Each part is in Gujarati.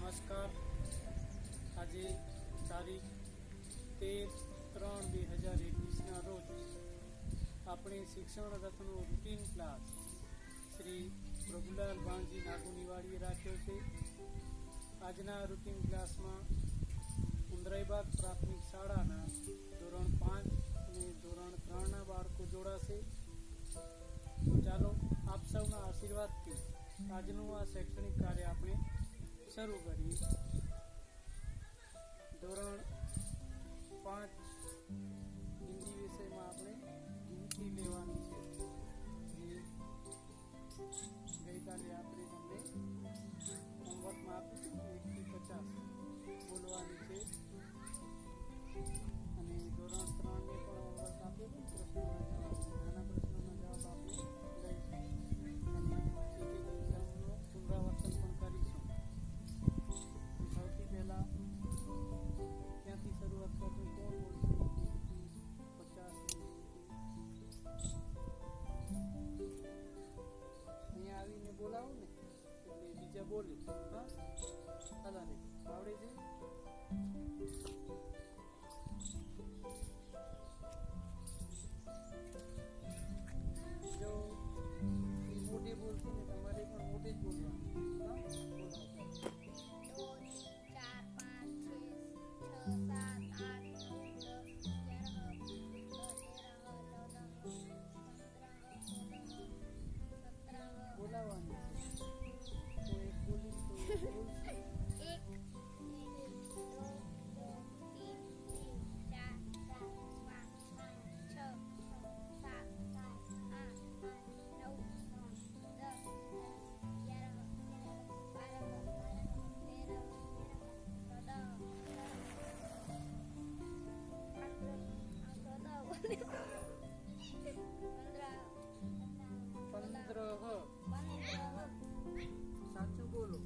નમસ્કાર. આજે તારીખ 13/3/2021 રોજ આપણે શિક્ષણ રથનો રૂટીન ક્લાસ શ્રી પ્રભુલાલ ભાણજી નાગુનીવાડીએ રાખ્યો છે. આજના રૂટીન ક્લાસમાં ઉંદરાઈબાગ પ્રાથમિક શાળાના ધોરણ 5 અને ધોરણ 3ના બાળકો જોડાશે. તો ચાલો આપ સૌના આશીર્વાદથી આજનું આ શૈક્ષણિક કાર્ય આપણે શરૂ કરીએ. ધોરણ 5 હિન્દી વિષયમાં આપણે ગિનતી લેવાની છે. ગઈકાલે આપણે તમને હોમવર્કમાં આપ્યું છે 1 થી 50 બોલવાની છે અને ધોરણ 3ને પણ હોમવર્ક આપ્યો છે. પ્રશ્નોના જવાબ, નાના પ્રશ્નોના જવાબ આપણે લઈશું અને એક એક્ઝામનું પુનરાવર્તન પણ કરીશું. સૌથી પહેલા ક્યાંથી શરૂઆત કરશું? કોણ બોલશે? 50 અહીંયા આવીને બોલાવો ને એટલે બીજા બોલે. હા, ચાલો ને, આવડે છે? જો મોઢે બોલશે ને તમારે પણ મોઢે જ બોલવાનું. હા, બોલાવો. 4 5 6 7 8 9 10 11 12 13 14 15 બોલાવવાનું તો એક બોલી તો એક બોલશે. 15 સાચું બોલો.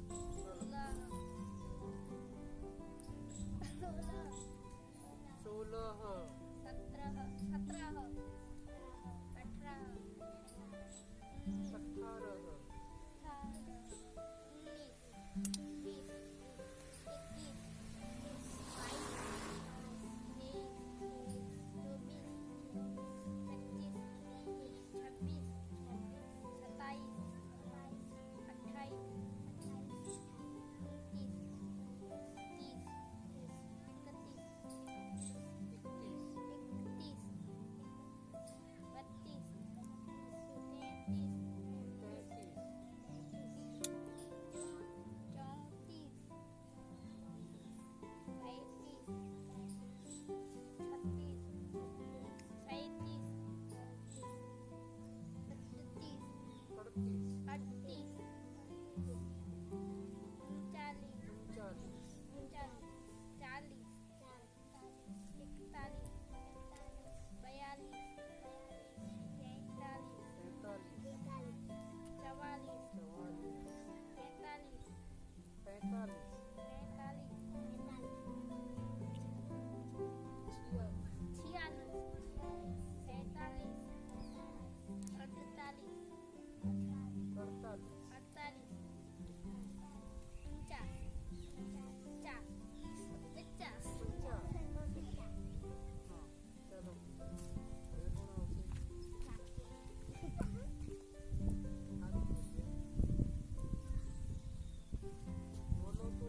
50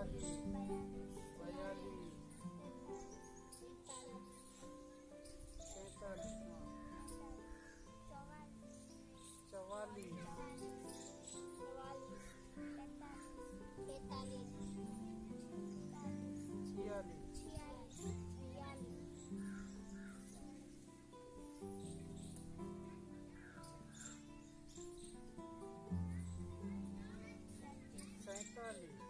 42, 43, 44, 47,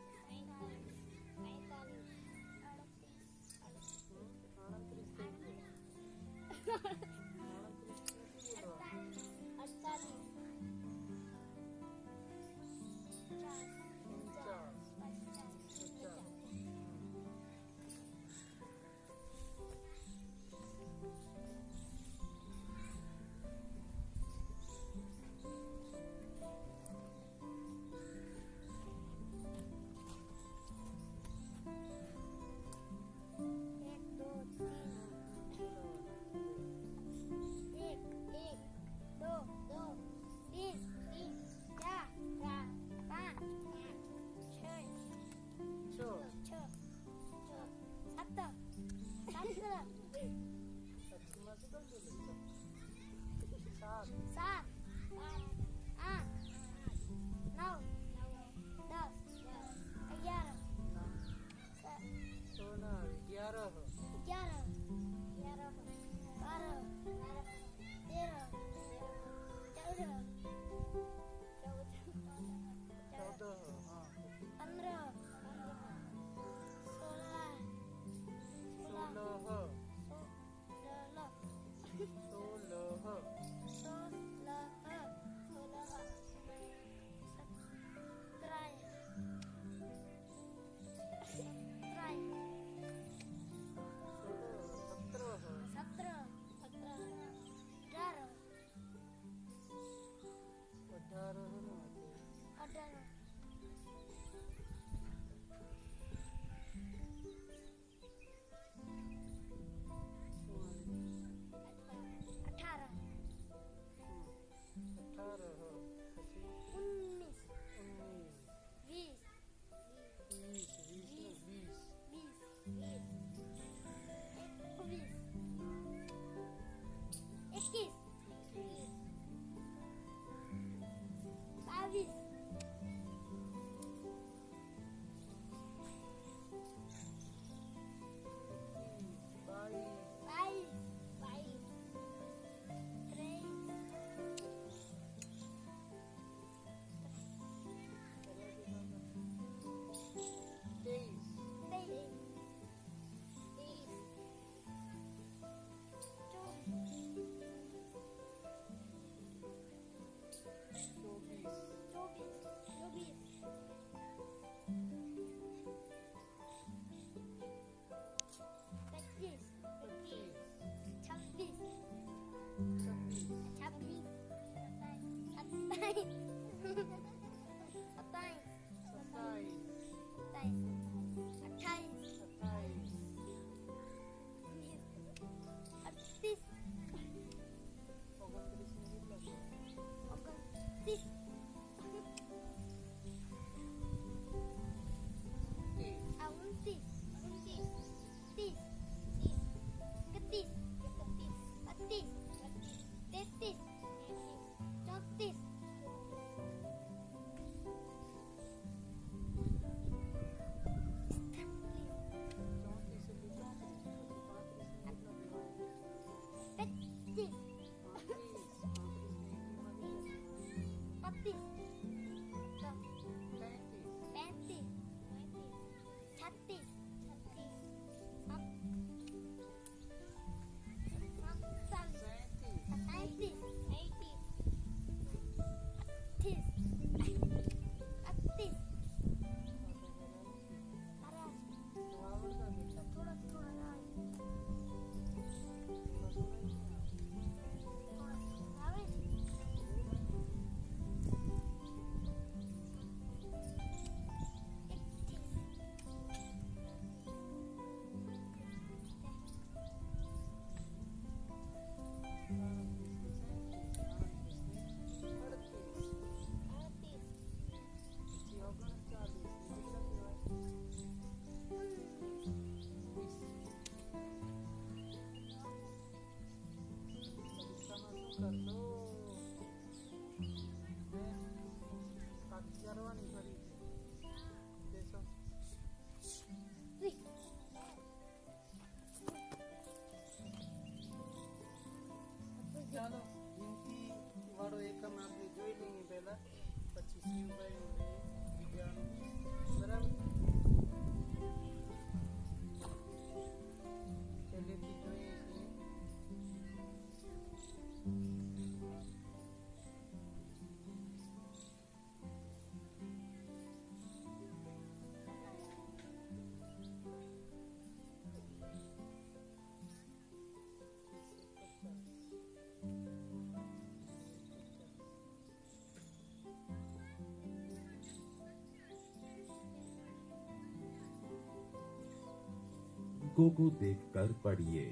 अंकों को देखकर पढ़िए।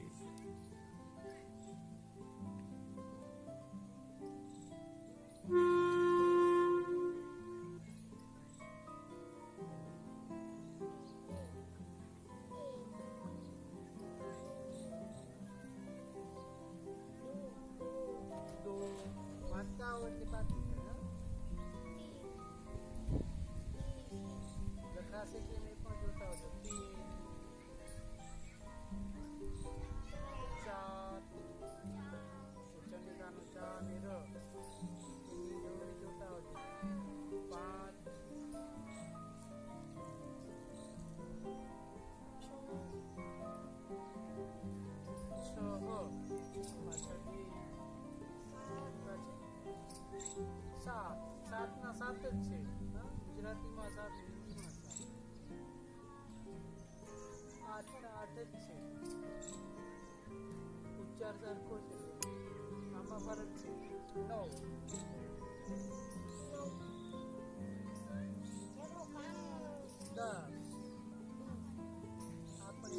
दो वांचता आवडते बाकी લખાશે કે નહીં પણ જોતા આવજો. 3 4 ચંડિકાનો ચા ને ર એની જોડણી જોતા આવજો. 5 6 7 ના 7 જ છે. ગુજરાતીમાં 7 હિન્દીમાં 7 8 ના 8 જ છે. ઉચ્ચાર સરખો છે. આમાં ફરક છે. 9 10 આપણી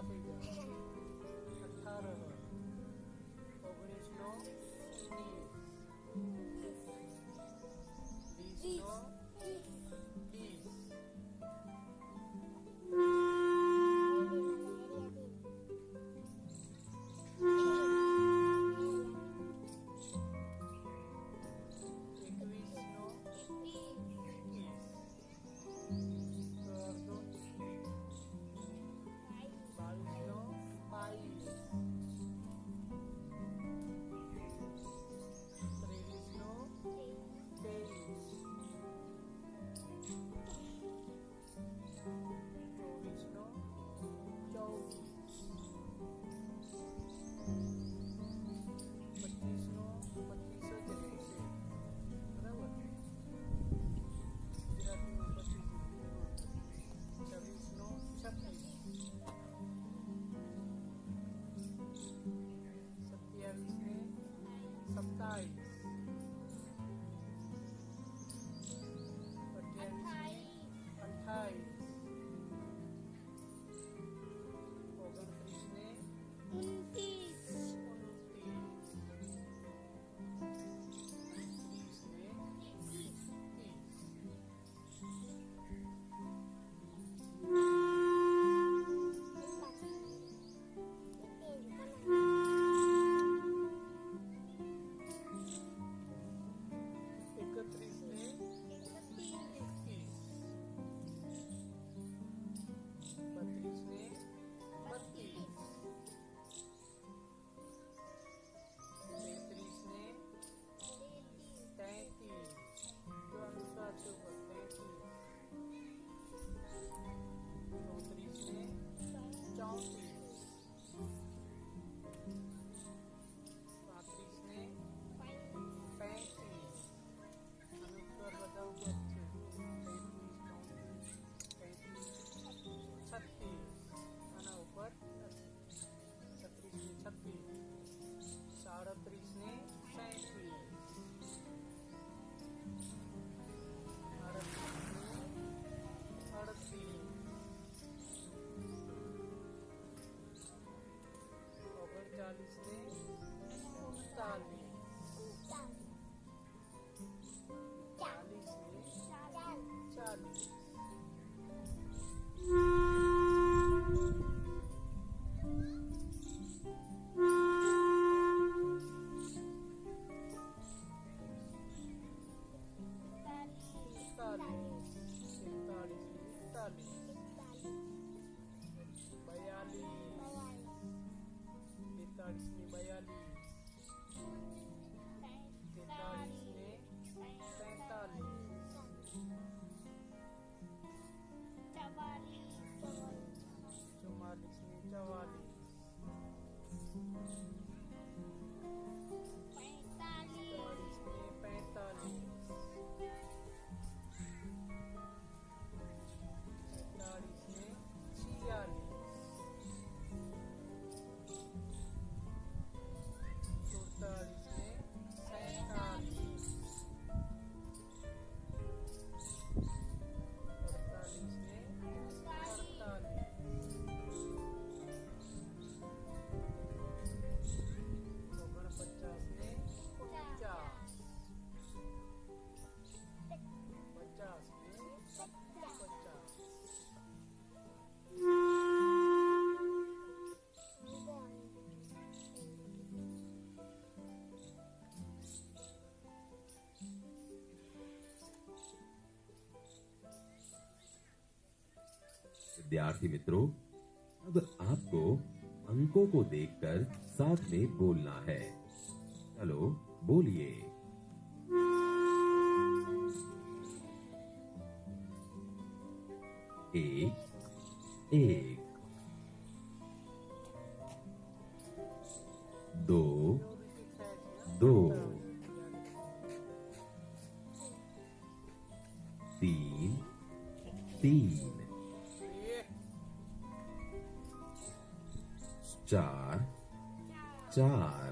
થઈ ગયા. 18 19 નો 20 નો 20 21 નો 21 इकतालीस, बयालीस, तैतालीस में बयालीस, तैतालीस में तैतालीस, चौवालीस में चवालीस, पैंतालीस में पैंतालीस, छियालीस में छियालीस, सैंतालीस में सैंतालीस, अड़तालीस में अड़तालीस, पचास में पचास, पचास में पचास। विद्यार्थी मित्रों, अब आपको अंकों को देखकर साथ में बोलना है। चलो बोलिए। एक एक, दो दो, तीन तीन, चार चार,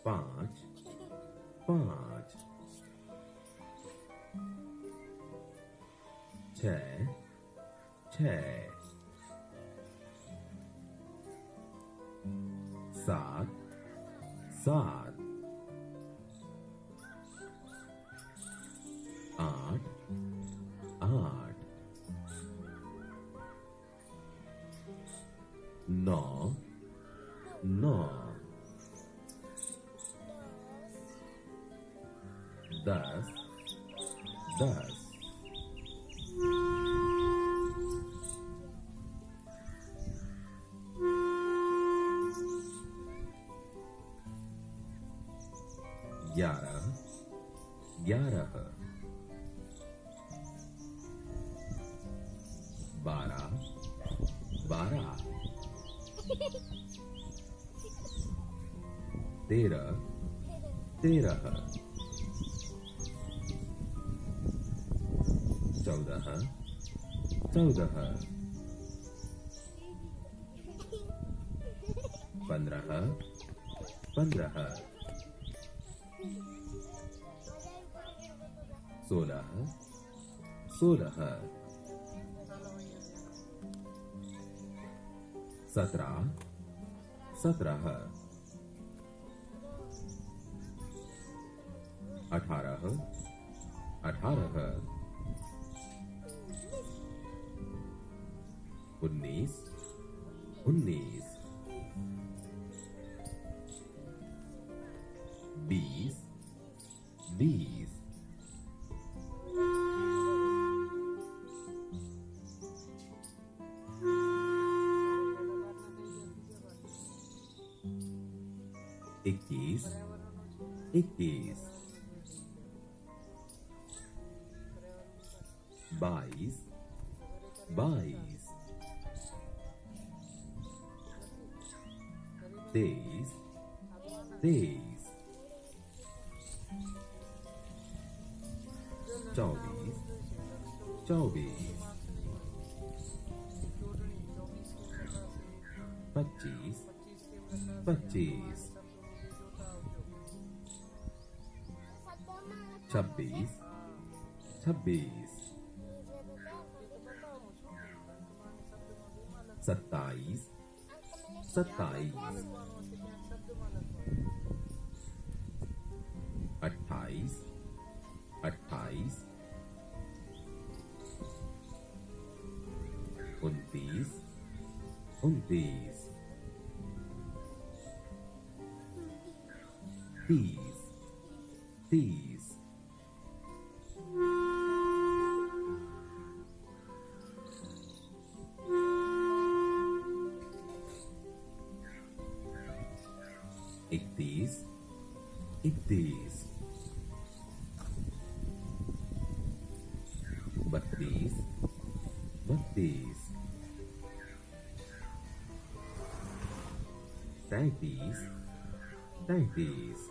पाँच पाँच, छः छः, सात सात, आठ आठ, नौ नौ, 10 10, 11 11, 12 12, 13 13, 14 14, 15 15, 16 16, 17 17, 18 18, 19 19, 20 20, 21 21, 22 22, 23 23, 24 24, 25 25, 26 26, 27 27, 28 28, 29 29, 30 30, 31 32 32 33 33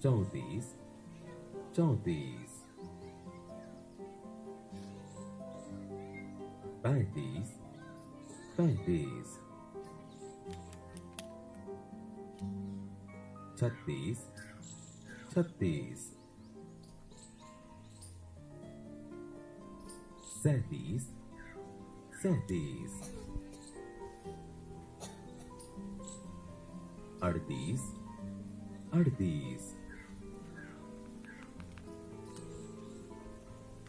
34 34 35 35 36 36 37 37 38 38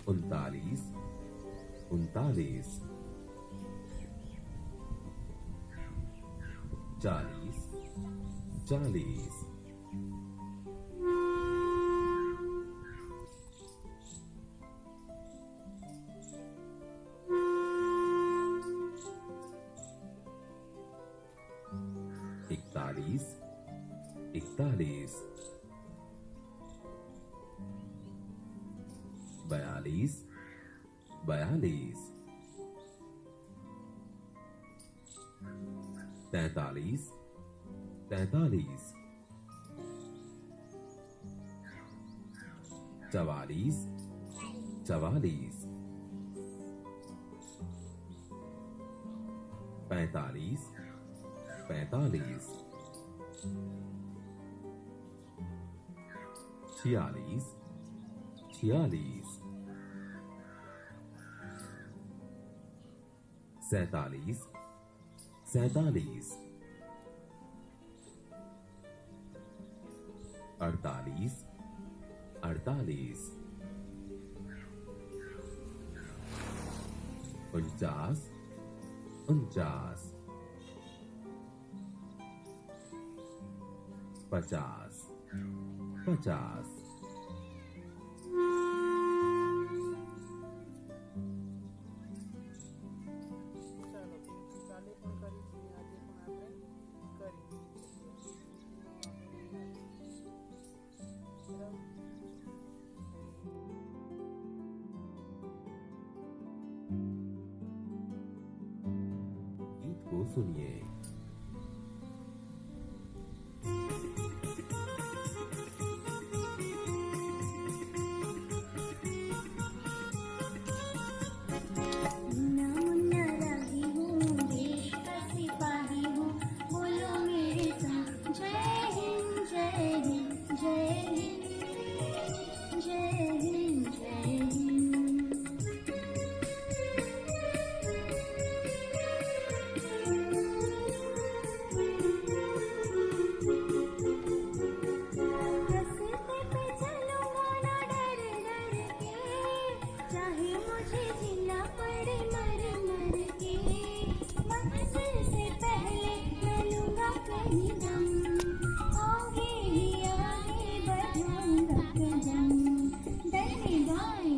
39 39 40 40 41 41 42 42 43 43 44 44 45 45 46 46 47 47 48 48 49 49 50 50 ચાલો કાલે પણ કરી છે આજે પણ આપણે કરી બરાબર. गीत को सुनिए। मुन्ना मुन्ना रागी हूँ, देश का सिपाही हूँ, बोलो मेरे संग जय हिंद जय हिंद जय हिंद जय हिंद जय हिंद। रास्ते पे चलूंगा ना डर डर के, चाहे मुझे जीना पड़े मर मर के, मंजिल से पहले मैं लूंगा कहीं दम, आगे ही आगे बढ़ूंगा कदम, दाहिने बाएं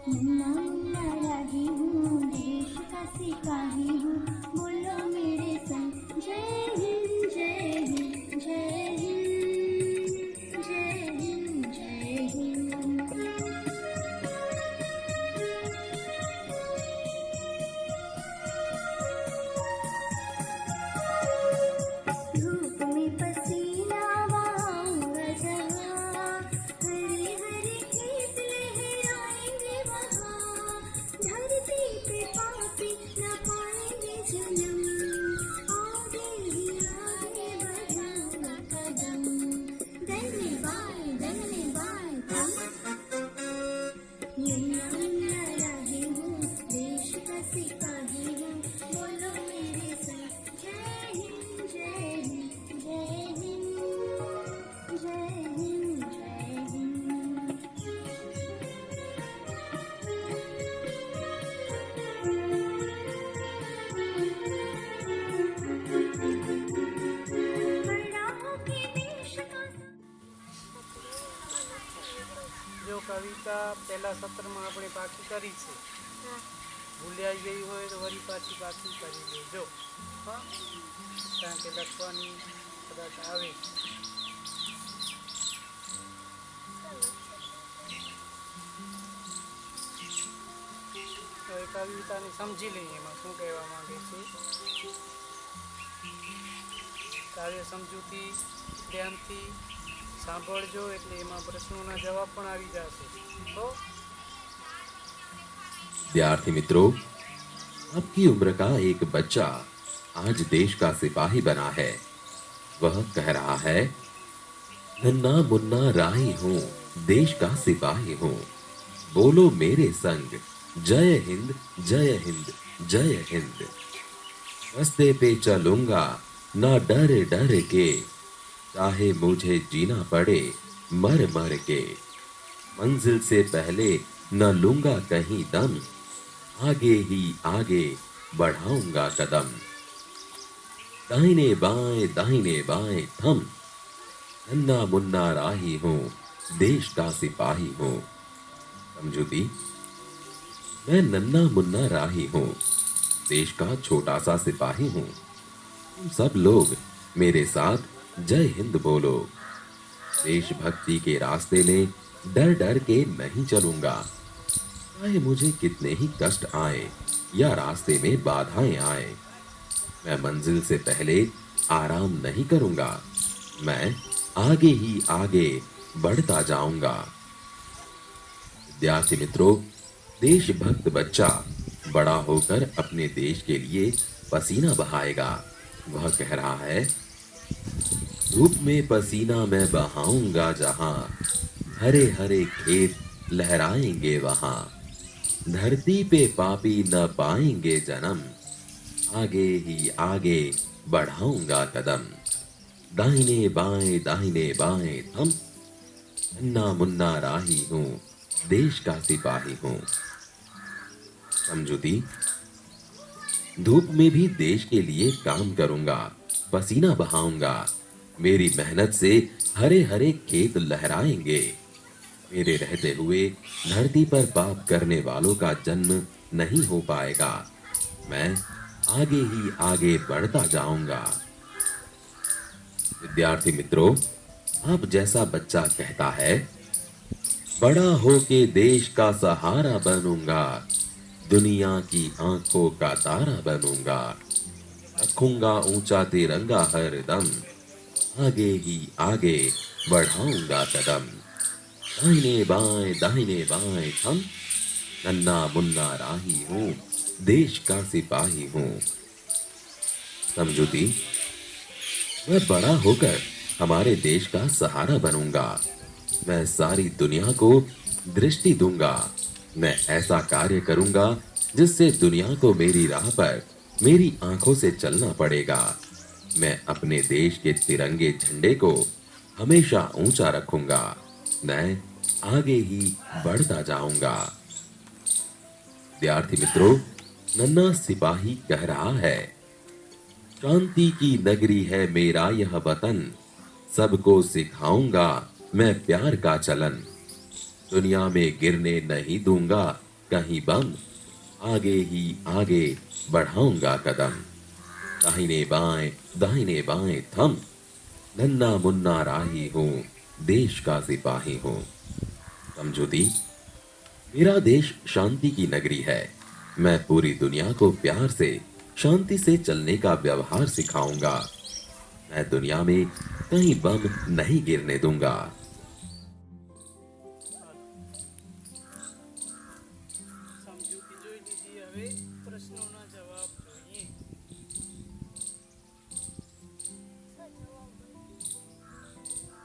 मुन्ना मुन्ना रागी हूँ, देश का सिपाही हूँ, बोलो मेरे संग जय हिंद जय हिंद जय हिंद जय हिंद जय हिंद। धूप में पसीना बहाऊंगा जहाँ, हरे हरे खेत लहराएंगे वहाँ, धरती पे पापी न पाएंगे जन्म, आगे ही आगे बढ़ूंगा कदम, दाहिने बाएं थम। मुन्ना मुन्ना रागी हूँ, देश का सिपाही हूँ, बोलो मेरे संग जय हिंद जय हिंद जय हिंद जय हिंद जय हिंद। बड़ा होके देश का જો કવિતા પહેલા સત્રમાં આપણે પાકી કરી છે, ભૂલાઈ ગઈ હોય તો વળી પાછી કરી લેજો. હા, કારણ કે લખવાની કદાચ આવે. તો એ કવિતાને સમજી લઈએ એમાં શું કહેવા માંગે છે. કાવ્ય સમજૂતી ધ્યાનથી સાંભળજો એટલે એમાં પ્રશ્નોના જવાબ પણ આવી જશે. તો विद्यार्थी मित्रों, आपकी उम्र का एक बच्चा आज देश का सिपाही बना है। वह कह रहा है, नन्ना मुन्ना राही हूँ, देश का सिपाही हूँ, बोलो मेरे संग, जय हिंद जय हिंद जय हिंद। रास्ते पे चलूंगा ना डर डर के, चाहे मुझे जीना पड़े मर मर के, मंजिल से पहले न लूंगा कहीं दम, आगे ही आगे बढ़ाऊंगा कदम, दाहिने बाएं थम, नन्ना मुन्ना राही हूँ, देश का सिपाही हूँ। समझूती, मैं नन्ना मुन्ना राही हूँ, देश का छोटा सा सिपाही हूँ। तुम सब लोग मेरे साथ जय हिंद बोलो। देशभक्ति के रास्ते में डर डर के नहीं चलूंगा, चाहे मुझे कितने ही कष्ट आए या रास्ते में बाधाएं आए। मैं मंजिल से पहले आराम नहीं करूंगा, मैं आगे ही आगे बढ़ता जाऊंगा। विद्यार्थी मित्रों, देशभक्त बच्चा बड़ा होकर अपने देश के लिए पसीना बहाएगा। वह कह रहा है, धूप में पसीना मैं बहाऊंगा जहां, हरे हरे खेत लहराएंगे वहां, धरती पे पापी न पाएंगे जन्म, आगे ही आगे बढ़ाऊंगा कदम, दाहिने बाएं थम, नन्ना मुन्ना राही हूँ, देश का सिपाही हूँ। समझूती, धूप में भी देश के लिए काम करूंगा, पसीना बहाऊंगा, मेरी मेहनत से हरे हरे खेत लहराएंगे। मेरे रहते हुए धरती पर पाप करने वालों का जन्म नहीं हो पाएगा, मैं आगे ही आगे बढ़ता जाऊंगा। विद्यार्थी मित्रों, आप जैसा बच्चा कहता है, बड़ा होके देश का सहारा बनूंगा, दुनिया की आंखों का तारा बनूंगा, रखूंगा ऊंचा तिरंगा हर दम, आगे ही आगे बढ़ाऊंगा कदम, दाहिने बाएं थम, नन्ना मुन्ना राही हूँ, देश का सिपाही हूँ। समझूती, मैं बड़ा होकर हमारे देश का सहारा बनूंगा, मैं सारी दुनिया को दृष्टि दूंगा, मैं ऐसा कार्य करूंगा जिससे दुनिया को मेरी राह पर मेरी आंखों से चलना पड़ेगा। मैं अपने देश के तिरंगे झंडे को हमेशा ऊंचा रखूंगा, मैं आगे ही बढ़ता जाऊंगा। विद्यार्थी मित्रों, नन्ना सिपाही कह रहा है, शांति की नगरी है मेरा यह वतन, सबको सिखाऊंगा मैं प्यार का चलन, दुनिया में गिरने नहीं दूंगा कहीं बम, आगे ही आगे बढ़ाऊंगा कदम, दाहिने बाएं थम, नन्ना मुन्ना राही हूँ, देश का सिपाही हूँ। समझूती, मेरा देश शांति की नगरी है, मैं पूरी दुनिया को प्यार से शांति से चलने का व्यवहार सिखाऊंगा, मैं दुनिया में कहीं बम नहीं गिरने दूंगा। સમજૂતી જોઈ લીધી. હવે પ્રશ્નોના જવાબ જોઈએ.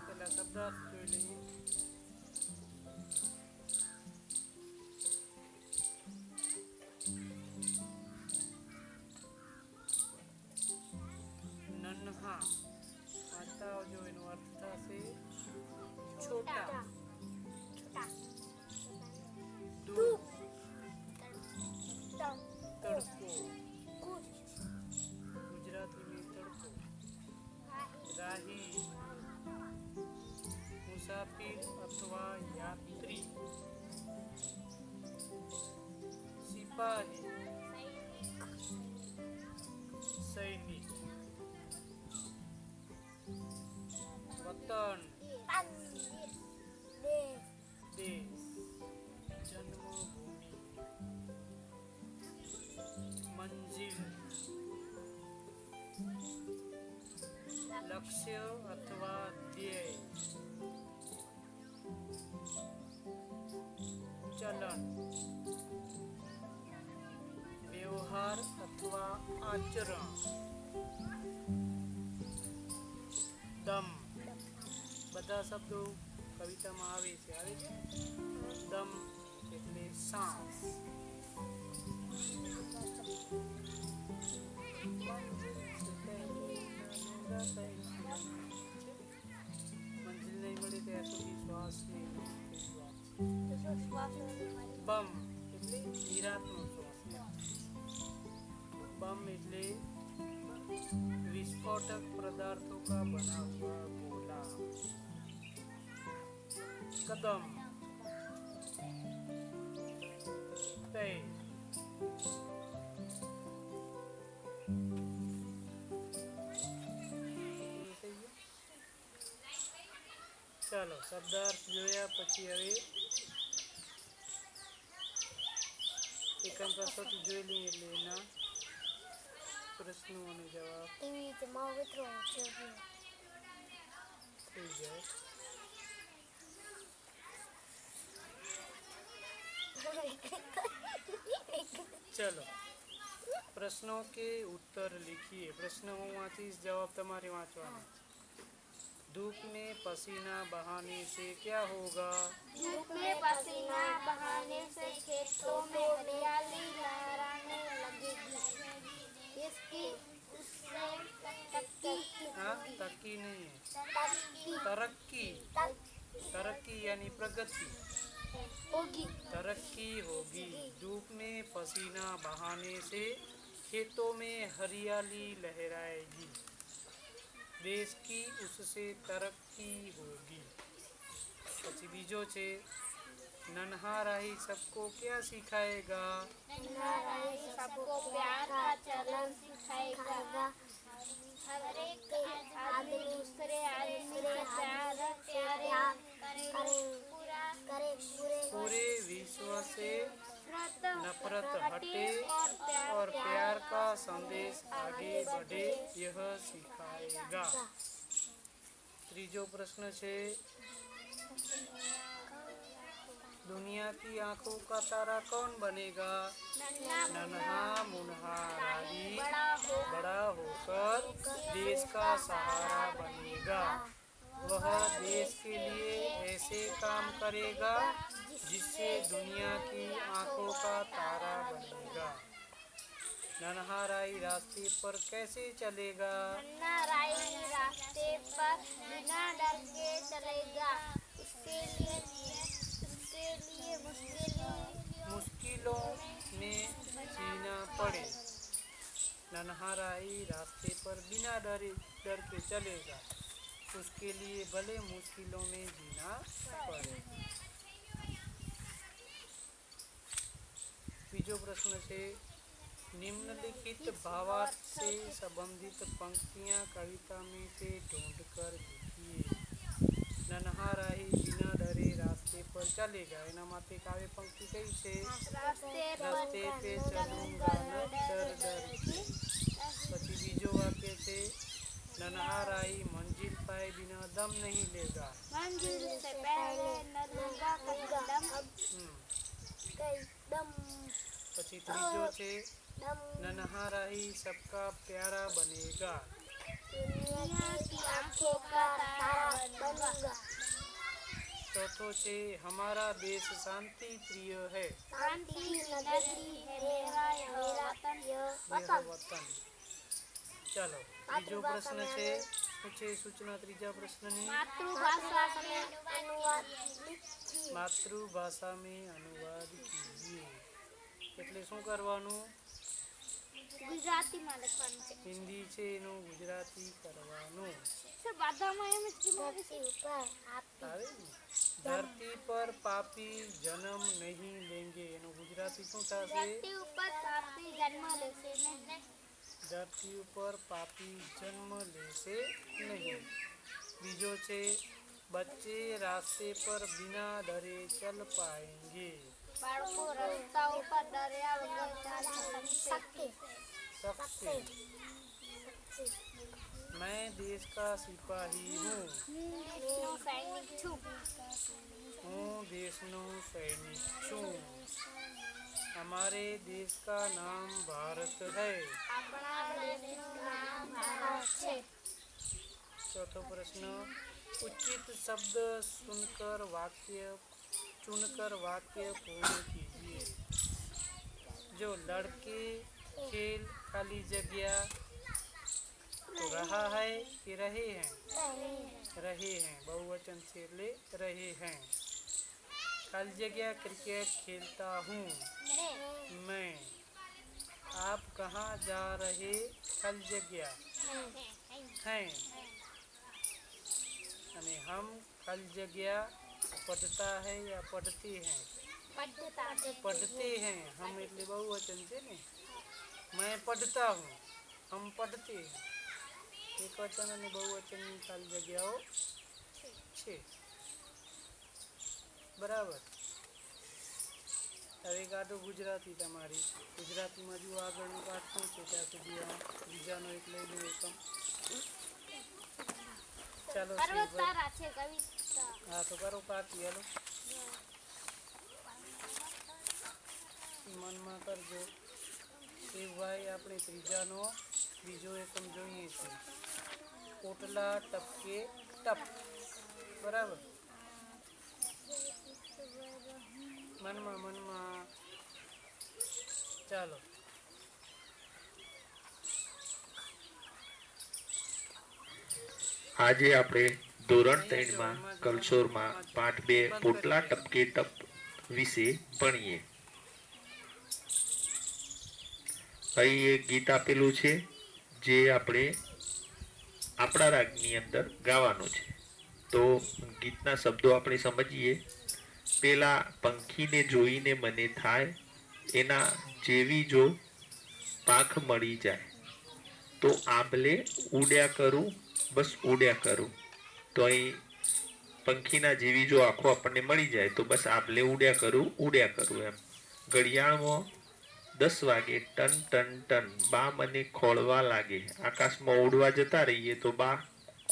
પહેલા શબ્દાર્થ જોઈ લઈએ. નન્હા વાંચતા આવજો. એનો અર્થ થશે છોટા. ધૂપ, તડકો, ગુજરાતી में तड़को, राही, मुसाफिर अथवा यात्री, सिपाही, सैनिक, લક્ષ્ય અથવા ધ્યેય, ચલણ, વ્યવહાર અથવા આચરણ, દમ. બધા શબ્દો કવિતામાં આવે છે. દમ એટલે સાંસ. મંજિલ નહીં મળે ત્યાં સુધી શ્વાસ નહીં. બમ એટલે નિરાતનો શ્વાસ. बम એટલે विस्फोटक पदार्थों का बना हुआ गोला. कदम तय. ચાલો શબ્દાર્થ જોયા પછી હવે એકાંત કસોટી જોઈ લઈએ એટલે એના પ્રશ્નો અને જવાબ એવી રીતે મારો મિત્રો થઈ જાય. चलो प्रश्नों के उत्तर लिखिए. प्रश्न હું વાંચીશ, जवाब તમારે વાંચવાના. धूप में पसीना बहाने से क्या होगा? धूप में पसीना बहाने से खेतों में हरियाली लहराने लगेगी. इसकी उससे हाँ, तरक्की नहीं है, तरक्की. तरक्की यानी प्रगति. होगी. तरक्की होगी. धूप में पसीना बहाने से खेतों में हरियाली लहराएगी. देश की उससे तरक्की होगी. પછી બીજો છે नन्हा राही सबको क्या सिखाएगा? सबको प्यार का चलन सिखाएगा. हर एक आदमी दूसरे आदमी से प्यार करे. पूरे विश्व से नफरत हटे और प्यार का संदेश आगे बढ़े, यह सिखाएगा. ત્રીજો પ્રશ્ન છે दुनिया की आंखों का तारा कौन बनेगा? नन्हा मुन्हा राही बड़ा होकर देश का सहारा बनेगा. वह देश के लिए ऐसे काम करेगा जिससे दुनिया की आंखों का तारा बनेगा. नन्हा राही रास्ते पर कैसे चलेगा? नन्हा राही रास्ते पर बिना डर के चलेगा. उसके लिए मुश्किलों में जीना पड़े. नन्हा राही रास्ते पर बिना डर के चलेगा. उसके लिए भले मुश्किलों में जीना पड़े. बीजो प्रश्न से निम्नलिखित भावार्थ से संबंधित पंक्तियां कविता में से ढूंढकर लिखिए. नन्हा राही बिना डरे रास्ते पर चलेगा. एना माटे काव्य पंक्ति कई छे? रास्ते पे चलूंगा न डर डर के. પછી બીજો વાક્ય છે नन्हा राही मंजिल पाए बिना दम नहीं लेगा. मंजिल से पहले न लूंगा कदम. પછી ત્રીજો છે नन्हा राही सबका प्यारा बनेगा. दुनिया की आंखों का तारा बनूंगा. चौथो છે हमारा देश शांति प्रिय है. शांति नगरी है मेरा यह वतन. चलो बीजो प्रश्न છે પૂછે સૂચના ત્રીજા પ્રશ્નની मातृभाषा में अनुवाद कीजिए. એટલે શું કરવાનું? ગુજરાતીમાં લખવાનું છે. હિન્દી છે એનું ગુજરાતી કરવાનું. સર બાધામાં એમ જ ધરતી ઉપર આવે ને? ધરતી પર પાપી જન્મ નહીં લેંગે એનું ગુજરાતી શું થશે? ધરતી ઉપર પાપી જન્મ લેશે નહીં. ધરતી ઉપર પાપી જન્મ લેશે નહીં. બીજો છે बच्चे रास्ते पर बिना डरे चल पाएंगे. बाळको रस्ता ઉપર ડર્યા વગર ચાલી શકશે. मैं देश देश का सिपाही हूँ हूँ देशनो सैनिक छूं हमारे देश का नाम भारत है चौथा प्रश्न उचित शब्द चुनकर वाक्य पूर्ण कीजिए जो लड़के खेल खाली जगह तो रहा है कि रहे हैं बहुवचन से ले रहे हैं खाली जगह क्रिकेट खेलता हूँ मैं आप कहाँ जा रहे खाली जगह हैं અને हम खाली जगह पढ़ता है या पढ़ते हैं हम એટલે बहुवचन છે ને मैं पढ़ता हूँ हम पढ़ते हैं एक वचन અને बहुवचनની ખાલી જગ્યાઓ છે બરાબર હવે કાઢો ગુજરાતી તમારી ગુજરાતીમાં જો આગળનો પાઠ શું છે ત્યાં સુધી આ બીજાનો એક લઈ લો એકમ ચાલો હા તો કરો કાકી હાલો મનમાં કરજો શિવભાઈ આપણે ત્રીજાનો બીજો એકમ જોઈએ છે ઓટલા ટપકે ટપ બરાબર મનમાં ચાલો આજે આપણે ધોરણ 3 માં કલસોરમાં પાઠ 2 પોટલા ટપકે ટપ વિશે ભણીએ. અહીં એક ગીત આપેલું છે જે આપણે આપણા રાગની અંદર ગાવાનું છે. તો ગીતના શબ્દો આપણે સમજીએ. પેલા પંખીને જોઈને મને થાય એના જેવી જો પાંખ મળી જાય તો આંબલે ઉડ્યા કરું બસ ઉડ્યા કરું. તો અહીં પંખીના જેવી જો આંખો આપણને મળી જાય તો બસ આંબલે ઉડ્યા કરું એમ. ઘડિયાળમાં 10 વાગે ટન ટન ટન બા મને ખોળવા લાગે. આકાશમાં ઉડવા જતા રહીએ તો બા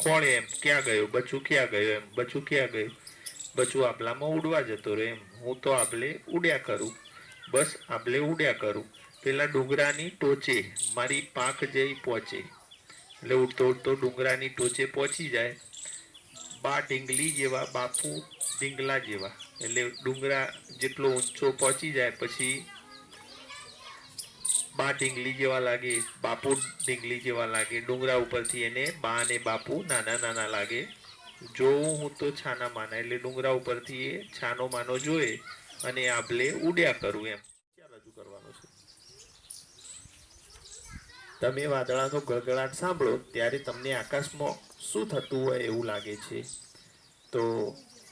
ખોળે એમ, ક્યાં ગયો બચ્ચું, ક્યાં ગયો એમ, બચ્ચું ક્યાં ગયું, બચ્ચું આંબલામાં ઉડવા જતો રહે એમ. હું તો આંબલે ઉડ્યા કરું બસ આંબલે ઉડ્યા કરું. પેલા ડુંગરાની ટોચે મારી પાંખ જઈ પહોંચે. એટલે ઉડતો ઉડતો ડુંગરાની ટોચે પહોંચી જાય. બા ઢીંગલી જેવા બાપુ ઢીંગલા જેવા. એટલે ડુંગરા જેટલો ઊંચો પહોંચી જાય પછી બા ઢીંગલી જેવા લાગે, બાપુ ઢીંગલી જેવા લાગે. ડુંગરા ઉપરથી એને બા અને બાપુ નાના નાના લાગે. જોઉં હું તો છાના માના. એટલે ડુંગરા ઉપરથી એ છાનો માનો જોએ અને આંબલે ઉડ્યા કરું એમ. રજૂ કરવાનું છે. તમે વાદળાનો ગળગળાટ સાંભળો ત્યારે તમને આકાશમાં શું થતું હોય એવું લાગે છે? તો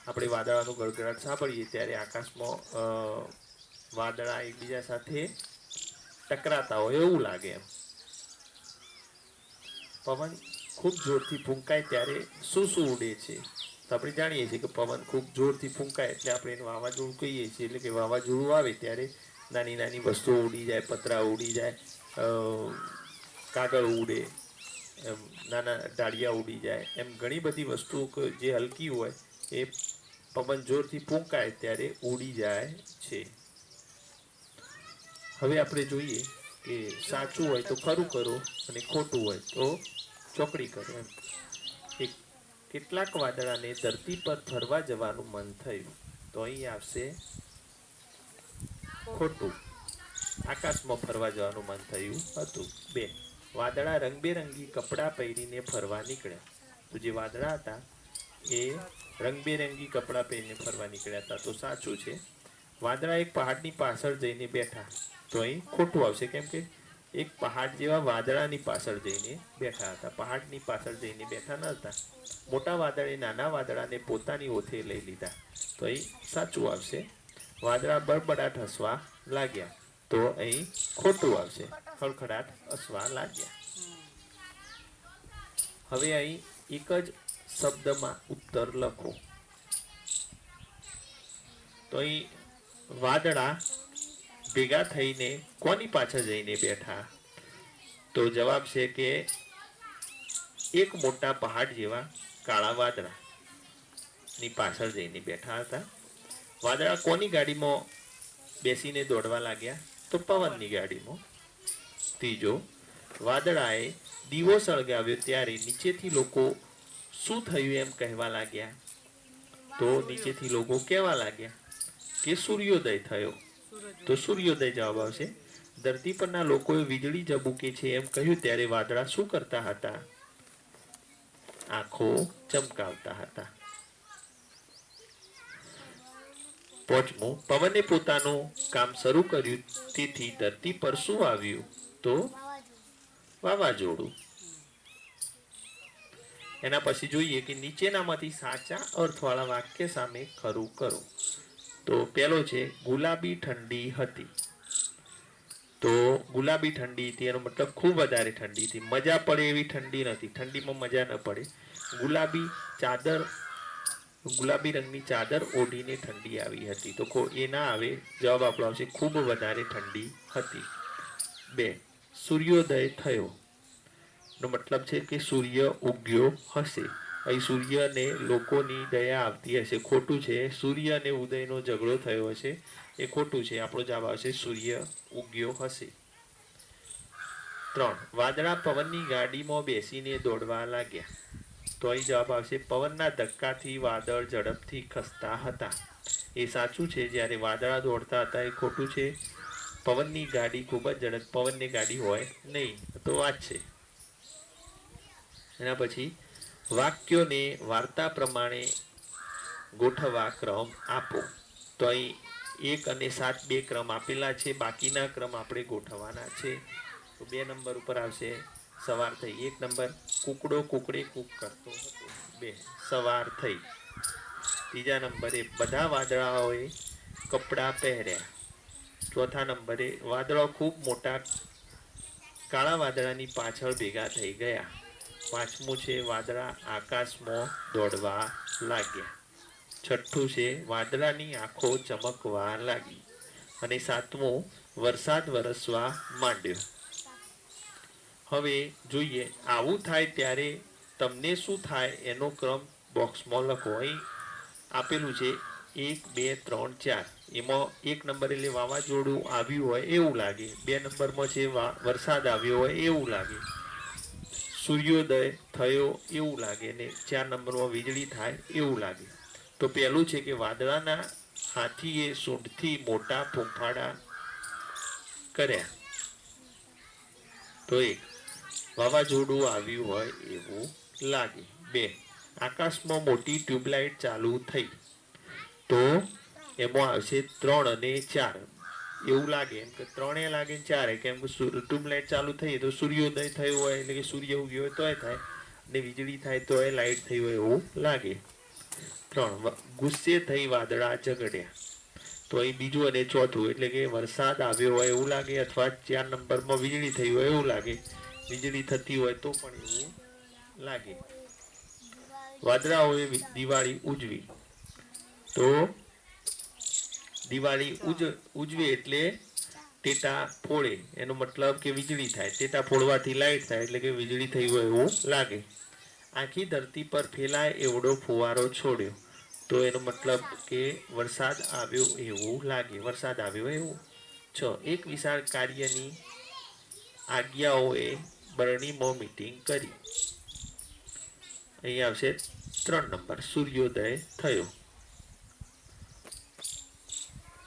આપણે વાદળાનો ગળગળાટ સાંભળીએ ત્યારે આકાશમાં વાદળા એકબીજા સાથે ટકરાતા હોય એવું લાગે એમ. પવન ખૂબ જોરથી ફૂંકાય ત્યારે શું શું ઉડે છે? તો આપણે જાણીએ છીએ કે પવન ખૂબ જોરથી ફૂંકાય એટલે આપણે એને વાવાઝોડું કહીએ છીએ. એટલે કે વાવાઝોડું આવે ત્યારે નાની નાની વસ્તુઓ ઉડી જાય, પતરા ઉડી જાય, કાગળ ઉડે, એમ નાના ડાળિયા ઉડી જાય. એમ ઘણી બધી વસ્તુઓ જે હલકી હોય એ પવન જોરથી ફૂંકાય ત્યારે ઉડી જાય છે. હવે આપણે જોઈએ કે સાચું હોય તો ખરું કરો અને ખોટું હોય તો ચોકડી કરો એમ. કેટલાક વાદળાને ધરતી પર ફરવા જવાનું મન થયું. તો અહીં આવશે ખોટું. આકાશમાં ફરવા જવાનું મન થયું હતું. 2 વાદળા રંગબેરંગી કપડાં પહેરીને ફરવા નીકળ્યા. તો જે વાદળા હતા એ રંગબેરંગી કપડાં પહેરીને ફરવા નીકળ્યા હતા. તો સાચું છે. વાદળા એક પહાડની પાછળ જઈને બેઠા. તો અહીં ખોટું આવશે કેમ કે એક પહાડ જેવા વાદળાની પાછળ જઈને બેઠા હતા. પહાડની પાછળ જઈને બેઠા ન હતા. મોટા વાદળે નાના વાદળાને પોતાની ઓથે લઈ લીધા. તો અહીં સાચું આવશે. વાદળા બળબડાટ હસવા લાગ્યા. તો અહીં ખોટું આવશે. ખડખડાટ હસવા લાગ્યા. હવે અહીં એક જ શબ્દમાં ઉત્તર લખો. તો અહીં વાદળા ભેગા થઈને કોની પાછળ જઈને બેઠા? તો જવાબ છે કે એક મોટા પહાડ જેવા કાળા વાદળાની પાછળ જઈને બેઠા હતા. વાદળા કોની ગાડીમાં બેસીને દોડવા લાગ્યા? તો પવનની ગાડીમાં. ત્રીજો, વાદળાએ દીવો સળગાવ્યો ત્યારે નીચેથી લોકો શું થયું એમ કહેવા લાગ્યા? તો નીચેથી લોકો કહેવા લાગ્યા કે સૂર્યોદય થયો. તો સૂર્યોદય જવાબ આવશે. ધરતી પરના લોકોએ વીજળી ઝબૂકે છે એમ કહ્યું ત્યારે વાદળા શું કરતા હતા? આંખો ચમકાવતા હતા. પાંચમું, પવને પોતાનું કામ શરૂ કર્યું તેથી ધરતી પર શું આવ્યું? તો વાવાઝોડું. એના પછી જોઈએ કે નીચેનામાંથી સાચા અર્થવાળા વાક્ય સામે ખરું કરો. તો પહેલો છે ગુલાબી ઠંડી હતી. તો ગુલાબી ઠંડી હતી એનો મતલબ ખૂબ વધારે ઠંડી હતી. મજા પડે એવી ઠંડી નથી. ઠંડીમાં મજા ન પડે. ગુલાબી રંગની ચાદર ઓઢીને ઠંડી આવી હતી. તો એ ના આવે. જવાબ આપણો આવશે ખૂબ વધારે ઠંડી હતી. 2, સૂર્યોદય થયો નો મતલબ છે કે સૂર્ય ઉગ્યો હશે. અહીં સૂર્યને લોકોની દયા આવતી હશે. ખોટું છે. સૂર્ય અને ઉદયનો ઝઘડો થયો હશે. એ ખોટું છે. આપણો જવાબ આવશે સૂર્ય ઉગ્યો હશે. 3, વાદળા પવનની ગાડીમાં બેસીને દોડવા લાગ્યા. તો અહીં જવાબ આવશે પવનના ધક્કાથી વાદળ ઝડપથી ખસતા હતા. એ સાચું છે. જ્યારે વાદળા દોડતા હતા એ ખોટું છે. પવનની ગાડી ખૂબ જ ઝડપ પવનની ગાડી હોય નહીં. તો વાત છે. એના પછી વાક્યોને વાર્તા પ્રમાણે ગોઠવવા ક્રમ આપો. તો અહીં 1 અને 7 બે ક્રમ આપેલા છે. બાકીના ક્રમ આપણે ગોઠવવાના છે. તો 2 નંબર ઉપર આવશે સવાર થઈ. 1 નંબર કૂકડો કૂકડે કૂક કરતો હતો. 2, સવાર થઈ. ત્રીજા નંબરે બધા વાદળાઓએ કપડાં પહેર્યા. ચોથા નંબરે વાદળો ખૂબ મોટા કાળા વાદળાની પાછળ ભેગા થઈ ગયા. 5મું છે વાદળા આકાશમાં દોડવા લાગ્યા. 6થું છે વાદળાની આંખો ચમકવા લાગી. અને 7મું વરસાદ વરસવા માંડ્યો. હવે જોઈએ આવું થાય ત્યારે તમને શું થાય એનો ક્રમ બોક્સમાં લખો. અહીં આપેલું છે 1, 2, 3, 4. એમાં 1 નંબર એટલે વાવાઝોડું આવ્યું હોય એવું લાગે. 2 નંબરમાં છે વરસાદ આવ્યો હોય એવું લાગે. સૂર્યોદય થયો એવું લાગે. ને 4 નંબરમાં વીજળી થાય એવું લાગે. તો પહેલું છે કે વાદળાના હાથીએ સૂંઢથી મોટા ફૂંફાડા કર્યા. તો 1, વાવાઝોડું આવ્યું હોય એવું લાગે. 2, આકાશમાં મોટી ટ્યુબલાઇટ ચાલુ થઈ. તો એમાં આવશે 3 અને 4 એવું લાગે. એમ કે 3 લાગે ને 4 કેમ કે ટ્યુબલાઇટ ચાલુ થઈ તો સૂર્યોદય થયો હોય એટલે કે સૂર્ય ઉગ્યો હોય તોય થાય. અને વીજળી થાય તોય લાઇટ થઈ હોય એવું લાગે. 3, ગુસ્સે થઈ વાદળા ઝઘડ્યા. તો અહીં બીજું અને ચોથું એટલે કે વરસાદ આવ્યો હોય એવું લાગે અથવા 4 નંબરમાં વીજળી થઈ હોય એવું લાગે. વીજળી થતી હોય તો પણ એવું લાગે. વાદળાઓએ દિવાળી ઉજવી. તો દિવાળી ઉજવે એટલે ટેટા ફોડે એનો મતલબ કે વીજળી થાય. ટેટા ફોડવાથી લાઇટ થાય એટલે કે વીજળી થઈ હોય એવું લાગે. આખી ધરતી પર ફેલાય એવડો ફુવારો છોડ્યો. તો એનો મતલબ કે વરસાદ આવ્યો એવું લાગે. વરસાદ આવ્યો એવું. 6, એક વિશાળ કાર્યની આજ્ઞાઓએ બરણીમાં મીટિંગ કરી. અહીં આવશે 3 નંબર સૂર્યોદય થયો.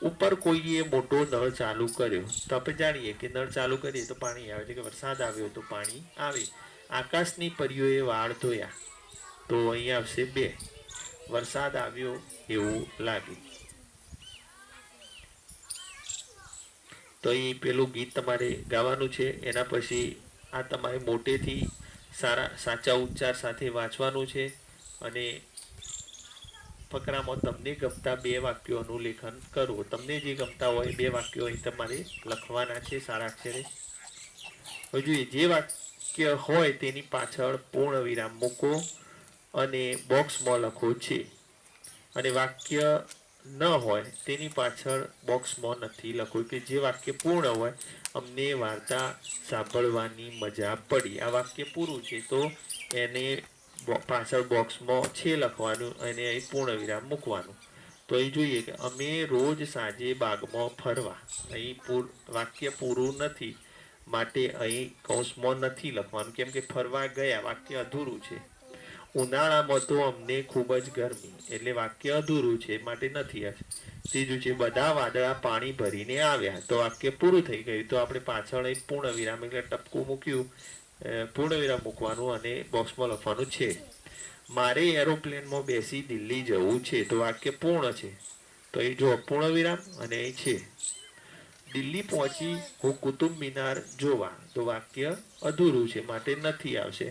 ઉપર કોઈએ મોટો નળ ચાલુ કર્યો. તો આપણે જાણીએ કે નળ ચાલુ કરીએ તો પાણી આવે. એટલે કે વરસાદ આવ્યો તો પાણી આવે. આકાશની પરીઓએ વાળ ધોયા. તો અહીં આવશે 2, વરસાદ આવ્યો એવું લાગે. તો અહીં પેલું ગીત તમારે ગાવાનું છે. એના પછી આ તમારે મોટેથી સાચા ઉચ્ચાર સાથે વાંચવાનું છે. અને ફકરામાં તમને ગમતા 2 વાક્યોનું લેખન કરવું. તમને જે ગમતા હોય 2 વાક્યો અહીં તમારે લખવાના છે સારા અક્ષરે. હવે જોઈએ જે વાક્ય હોય તેની પાછળ પૂર્ણ વિરામ મૂકો અને બોક્સમાં લખો છે. અને વાક્ય ન હોય તેની પાછળ બોક્સમાં નથી લખો. કે જે વાક્ય પૂર્ણ હોય અમને વાર્તા સાંભળવાની મજા પડી. આ વાક્ય પૂરું છે તો એને પાછળ બોક્સમાં છે લખવાનું અને અહીં પૂર્ણ વિરામ મૂકવાનું. તો અહીં જોઈએ કે અમે રોજ સાંજે બાગમાં ફરવા. અહીં વાક્ય પૂરું નથી માટે અહીં કૌંસમાં નથી લખવાનું, કેમ કે ફરવા ગયા વાક્ય અધૂરું છે. ઉનાળામાં તો અમને ખૂબ જ ગરમી, એટલે વાક્ય અધૂરું છે માટે નથી હશે. ત્રીજું છે બધા વાદળા પાણી ભરીને આવ્યા, તો વાક્ય પૂરું થઈ ગયું. તો આપણે પાછળ એક પૂર્ણ વિરામ એટલે ટપકું મૂક્યું, પૂર્ણ વિરામ મૂકવાનું અને બોક્સમાં લખવાનું છે. મારે એરોપ્લેનમાં બેસી દિલ્હી જવું છે, તો વાક્ય પૂર્ણ છે. તો એ જો પૂર્ણ વિરામ અને એ છે. દિલ્હી પહોંચી હું કુતુબ મિનાર જોવા, તો વાક્ય અધૂરું છે માટે નથી આવશે.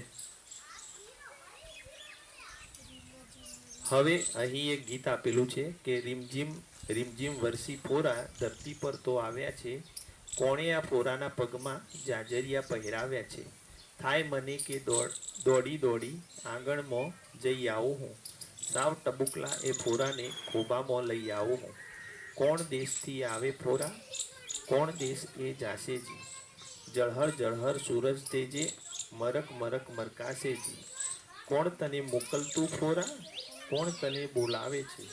હવે અહીં એક ગીત આપેલું છે કે રીમઝીમ રીમઝીમ વરસી ફોરા ધરતી પર તો આવ્યા છે, કોણે આ ફોરાના પગમાં જાજરિયા પહેરાવ્યા છે. થાય મને કે દોડી દોડી આંગણમાં જઈ આવું હું, સાવ ટબુકલા એ ફોરાને ખોબામાં લઈ આવું હું. કોણ દેશથી આવે ફોરા, કોણ દેશ એ જાશેજી, જળહર જળહર સૂરજ તેજે, મરક મરક મરકાશેજી. કોણ તને મોકલતું ફોરા, કોણ તને બોલાવે છે,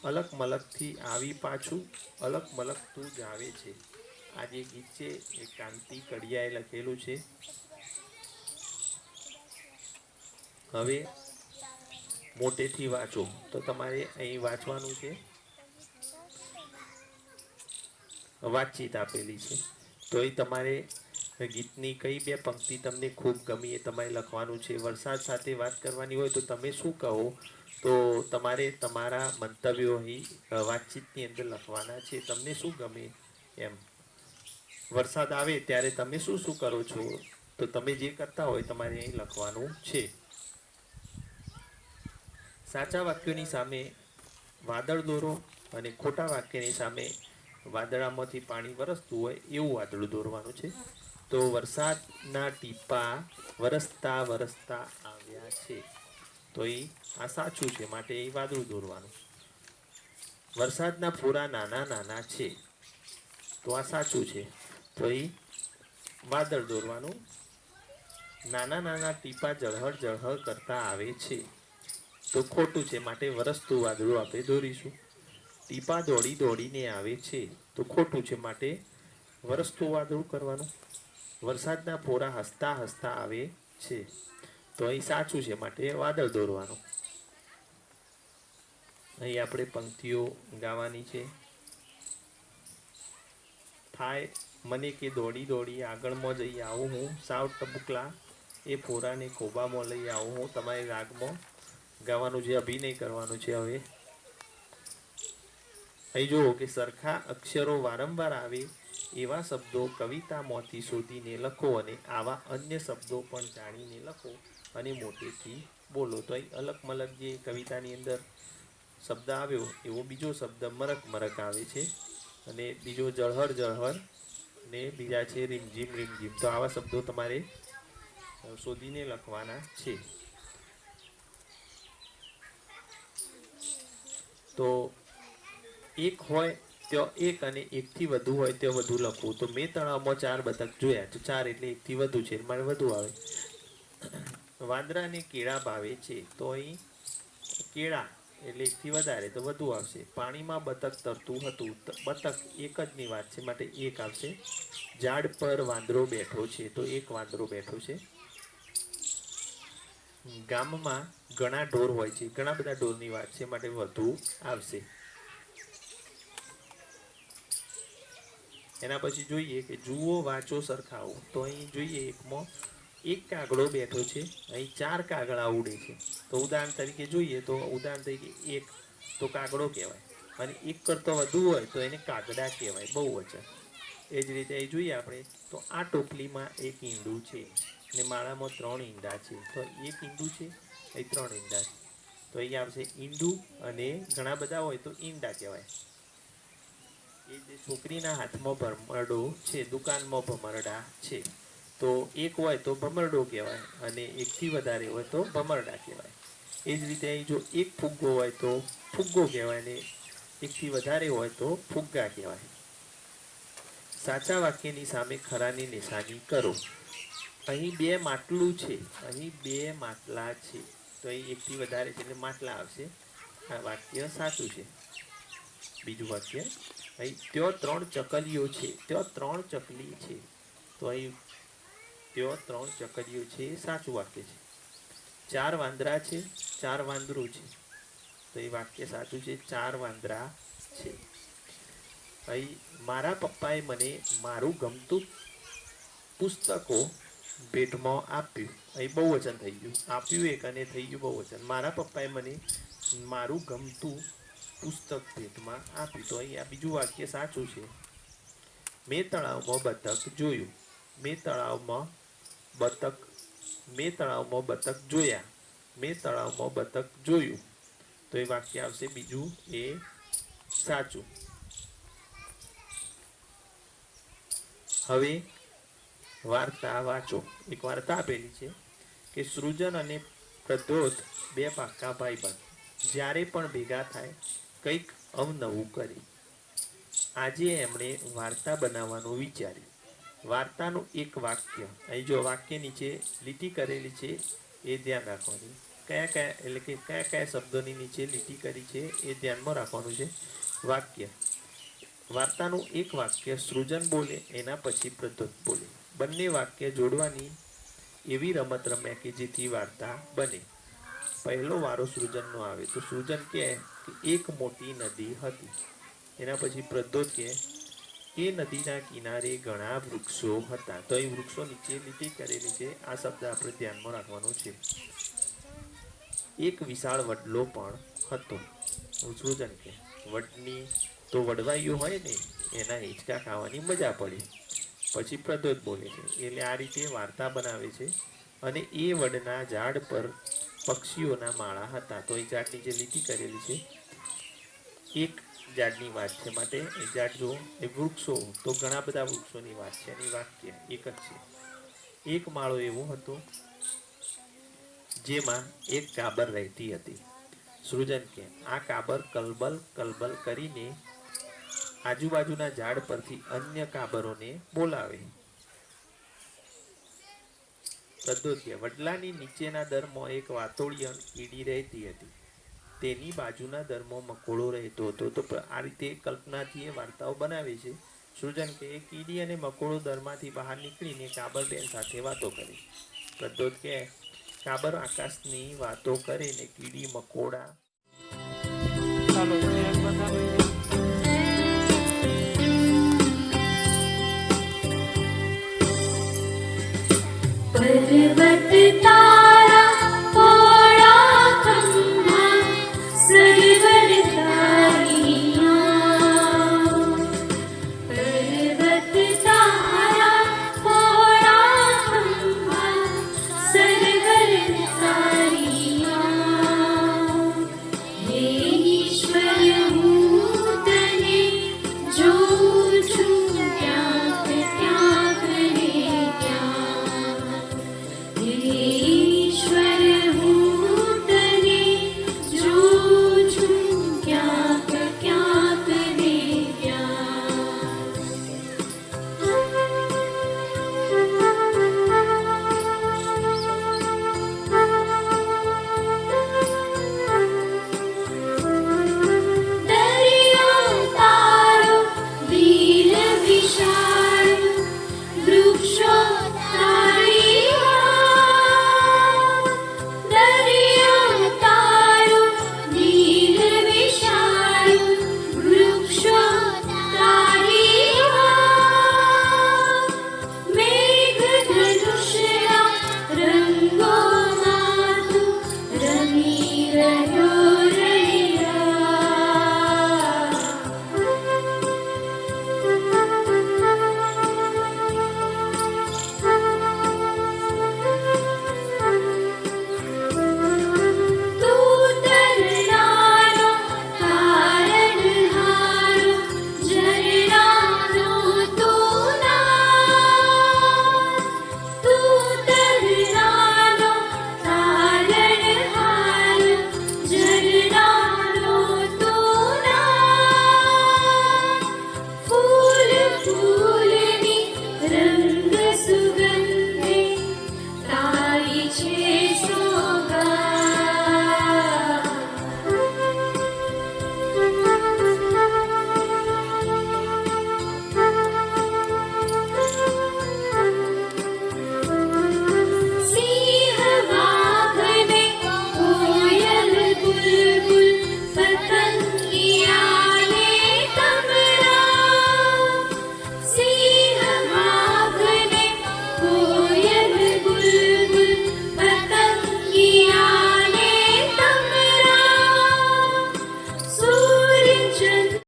અલક મલકથી આવી પાછું, અલક મલક તું જાવે છે. આ જે ગીત છે એ કાંતિ કડિયાએ લખેલું છે. હવે મોટેથી વાંચો, તો તમારે અહીં વાંચવાનું છે. વાતચીત આપેલી છે, તો એ તમારે ગીતની કઈ બે પંક્તિ તમને ખૂબ ગમી એ તમારે લખવાનું છે. વરસાદ સાથે વાત કરવાની હોય તો તમે શું કહો, તો તમારે તમારા મંતવ્યો અહીં વાતચીતની અંદર લખવાના છે. તમને શું ગમે એમ. વરસાદ આવે ત્યારે તમે શું શું કરો છો, તો તમે જે કરતા હોય તમારે અહીં લખવાનું છે. સાચા વાક્યોની સામે વાદળ દોરો અને ખોટા વાક્યની સામે વાદળામાંથી પાણી વરસતું હોય એવું વાદળું દોરવાનું છે. તો વરસાદના ટીપા વરસતા વરસતા આવ્યા છે, તો એ આ સાચું છે માટે એ વાદળું દોરવાનું. વરસાદના ફોરા નાના નાના છે, તો આ સાચું છે, તો એ વાદળ દોરવાનું. નાના નાના ટીપા ઝળહળ ઝળહળ કરતા આવે છે, તો ખોટું છે માટે વરસતું વાદળું આપણે દોરીશું. ટીપા દોડી દોડીને આવે છે, તો ખોટું છે માટે વરસતું વાદળું કરવાનું. વરસાદના ફોરા હસતા હસતા આવે છે, તો અહીં સાચું છે માટે વાદળ દોરવાનું. અહીં આપણે પંક્તિઓ ગાવાની છે. થાય મને કે દોડી દોડી આગળમાં જઈ આવું હું, સાવ ટબુકલા એ ફોરાને ખોબામાં લઈ આવું હું. તમારે રાગમાં ગાવાનું છે, અભિનય કરવાનું છે. હવે અહીં જુઓ કે સરખા અક્ષરો વારંવાર આવે એવા શબ્દો કવિતામાંથી શોધીને લખો અને આવા અન્ય શબ્દો પણ જાણીને લખો અને મોટેથી બોલો. તો અહીં અલગ મલક જે કવિતાની અંદર શબ્દ આવ્યો એવો બીજો શબ્દ મરક મરક આવે છે, અને બીજો જળહર જળહર, ને બીજા છે રીમઝીમ રીમઝીમ. તો આવા શબ્દો તમારે શોધીને લખવાના છે. તો એક હોય ત્યાં એક અને એકથી વધુ હોય ત્યાં વધુ લખવું. તો મેં તળાવમાં 4 બતક જોયા, તો 4 એટલે એકથી વધુ છે, મારે વધુ આવે. વાંદરાને કેળા ભાવે છે, તો અહીં કેળા એટલે એકથી વધારે તો વધુ આવશે. પાણીમાં બતક તરતું હતું, બતક એક જ ની વાત છે માટે એક આવશે. ઝાડ પર વાંદરો બેઠો છે, તો એક વાંદરો બેઠો છે. ગામમાં ઘણા ઢોર હોય છે, ઘણા બધા ઢોરની વાત છે માટે વધુ આવશે. એના પછી જોઈએ કે જુઓ વાંચો સરખાવો. તો અહીં જોઈએ એકમાં એક કાગડો બેઠો છે, અહીં 4 કાગડા ઉડે છે. તો ઉદાહરણ તરીકે જોઈએ તો ઉદાહરણ તરીકે એક તો કાગડો કહેવાય, અને એક કરતો વધુ હોય તો એને કાગડા કહેવાય, બહુ વચન. એ જ રીતે અહીં જોઈએ આપણે તો આ ટોપલીમાં એક ઈંડું છે ને માળામાં 3 ઈંડા છે, તો એક ઈંડું છે, અહીં 3 ઈંડા છે. તો અહીં આવશે ઈંડું, અને ઘણા બધા હોય તો ઈંડા કહેવાય. એ જે છોકરીના હાથમાં ભમરડો છે, દુકાનમાં ભમરડા છે, તો એક હોય તો ભમરડો કહેવાય, અને એકથી વધારે હોય તો ભમરડા કહેવાય. એ જ રીતે અહીં જો એક ફુગ્ગો હોય તો ફુગ્ગો કહેવાય, ને એકથી વધારે હોય તો ફુગ્ગા કહેવાય. સાચા વાક્યની સામે ખરાની નિશાની કરો. અહીં બે માટલું છે, અહીં બે માટલા છે, તો અહીં એકથી વધારે છે એટલે માટલા આવશે. આ વાક્ય સાચું છે. બીજું વાક્ય, અહીં ત્યાં 3 ચકલીઓ છે, ત્યાં 3 ચકલી છે, તો અહીં ત્યાં 3 ચકલીઓ છે એ સાચું વાક્ય છે. 4 વાંદરા છે, 4 વાંદરું છે, તો એ વાક્ય સાચું છે, 4 વાંદરા છે. અહીં મારા પપ્પાએ મને મારું ગમતું પુસ્તકો ભેટમાં આપ્યું, અહીં બહુવચન થઈ ગયું, આપ્યું એક અને થઈ ગયું બહુવચન. મારા પપ્પાએ મને મારું ગમતું પુસ્તક ભેટમાં આપ્યું, તો અહીં આ બીજું વાક્ય સાચું છે. મેં તળાવમાં બતક જોયું, મેં તળાવમાં બતક જોયા, મેં તળાવમાં બતક જોયું, તો એ વાક્ય આવશે બીજું એ સાચું. હવે વાર્તા વાંચો. એક વાર્તા આપેલી છે કે સૃજન અને પ્રદ્યોત 2 પાક્કા ભાઈબંધ જ્યારે પણ ભેગા થાય કંઈક અવનવું કરે. આજે એમણે વાર્તા બનાવવાનું વિચાર્યું. વાર્તાનું એક વાક્ય, અહીં જો વાક્ય નીચે લીટી કરેલી છે એ ધ્યાન રાખવાની. કયા કયા શબ્દોની નીચે લીટી કરી છે એ ધ્યાનમાં રાખવાનું છે. વાર્તાનું એક વાક્ય સૃજન બોલે, એના પછી પ્રદ્યોત બોલે. બંને વાક્ય જોડવાની એવી રમત રમ્યા કે જેથી વાર્તા બને. પહેલો વારો સૃજનનો આવે તો સૃજન કહે કે એક મોટી નદી હતી. એના પછી પ્રદ્યોત કહે એ નદીના કિનારે ઘણા વૃક્ષો હતા. તો એ વૃક્ષો નીચે લીટી કરેલી છે, આ શબ્દ આપણે ધ્યાનમાં રાખવાનો છે. એક વિશાળ વડલો પણ હતો. સૃજન કહે વડની તો વડવાઈઓ હોય ને એના હિંચકા ખાવાની મજા પડી. પછી પ્રદ્યોત બોલે છે, એટલે આ રીતે વાર્તા બનાવે છે. અને એ વડના ઝાડ પર પક્ષીઓના માળા હતા. તો એ ઝાડની જે લીટી કરેલી છે એક ઝાડની વાત છે, માટે એ ઝાડ જો એ વૃક્ષો તો ઘણા બધા વૃક્ષોની વાત છે, એની વાક્ય એક જ છે. એક માળો એવો હતો જેમાં એક કાબર રહેતી હતી. સૃજન કે આ કાબર કલબલ કલબલ કરીને આજુબાજુના ઝાડ પરથી અન્ય કાબરોને બોલાવે. પ્રદ્યોત કે વડલાની નીચેના દરમાં એક વાતોળી કીડી રહેતી હતી. તેની બાજુના દરમાં મકોડો રહેતો હતો. તો આ રીતે કલ્પનાથી એ વાર્તાઓ બનાવે છે. સૃજન કે કીડી અને મકોડો દરમાંથી બહાર નીકળીને કાબર બેન સાથે વાતો કરે. પ્રદ્યોત કે કાબર આકાશની વાતો કરે ને કીડી મકોડા. ચાલો બધાનું पर